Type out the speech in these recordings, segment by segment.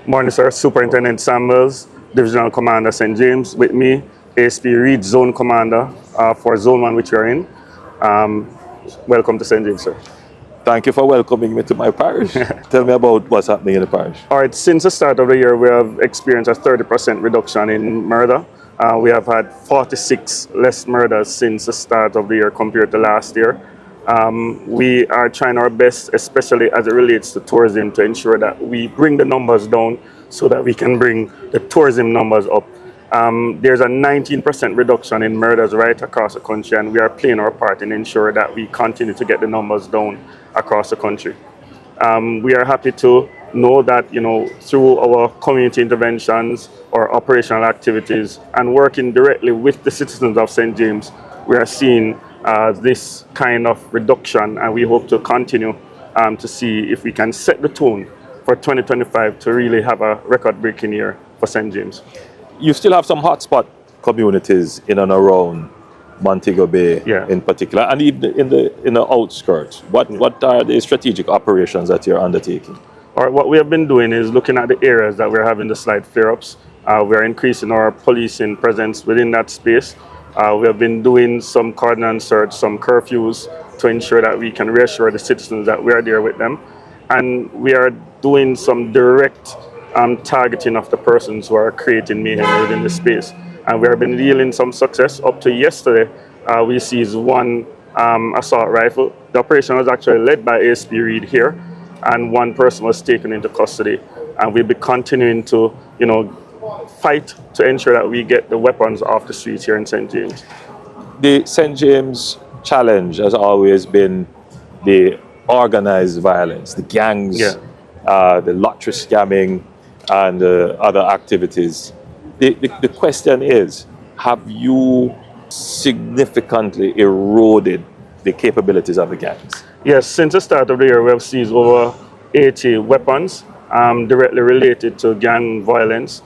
Morning, sir. Superintendent Samuels, Divisional Commander St. James. With me, ASP Reed, Zone Commander for Zone 1, which you're in. Welcome to St. James, sir. Thank you for welcoming me to my parish. Tell me about what's happening in the parish. All right, since the start of the year, we have experienced a 30% reduction in murder. We have had 46 less murders since the start of the year compared to last year. We are trying our best, especially as it relates to tourism, to ensure that we bring the numbers down so that we can bring the tourism numbers up. There's a 19% reduction in murders right across the country, and we are playing our part in ensuring that we continue to get the numbers down across the country. We are happy to know that, through our community interventions or operational activities and working directly with the citizens of St. James, we are seeing this kind of reduction, and we hope to continue to see if we can set the tone for 2025 to really have a record-breaking year for St. James. You still have some hotspot communities in and around Montego Bay, in particular, and even in the outskirts. What are the strategic operations that you're undertaking? All right, what we have been doing is looking at the areas that we're having the slight flare-ups. We are increasing our policing presence within that space. We have been doing some cordon and search, some curfews to ensure that we can reassure the citizens that we are there with them. And we are doing some direct targeting of the persons who are creating mayhem within the space. And we have been yielding some success. Up to yesterday, we seized one assault rifle. The operation was actually led by ASP Reed here, and one person was taken into custody. And we'll be continuing to, fight to ensure that we get the weapons off the streets here in St. James. The St. James challenge has always been the organized violence, the gangs, the lottery scamming, and other activities. The question is, have you significantly eroded the capabilities of the gangs? Yes, since the start of the year, we have seized over 80 weapons directly related to gang violence.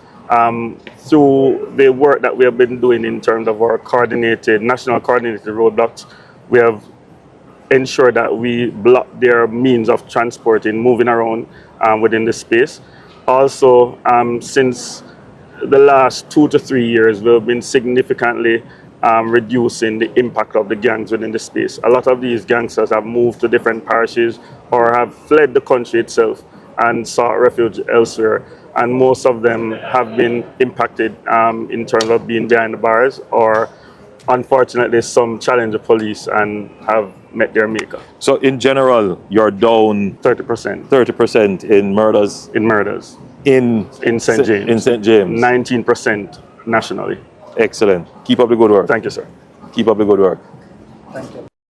Through the work that we have been doing in terms of our national coordinated roadblocks, we have ensured that we block their means of transporting, moving around within the space. Also, since the last 2 to 3 years, we've been significantly reducing the impact of the gangs within the space. A lot of these gangsters have moved to different parishes or have fled the country itself and sought refuge elsewhere. And most of them have been impacted in terms of being behind the bars, or unfortunately some challenge the police and have met their maker. So in general, you're down 30%. 30% in murders? In murders. In St. James. In St. James. 19% nationally. Excellent. Keep up the good work. Thank you, sir. Keep up the good work. Thank you.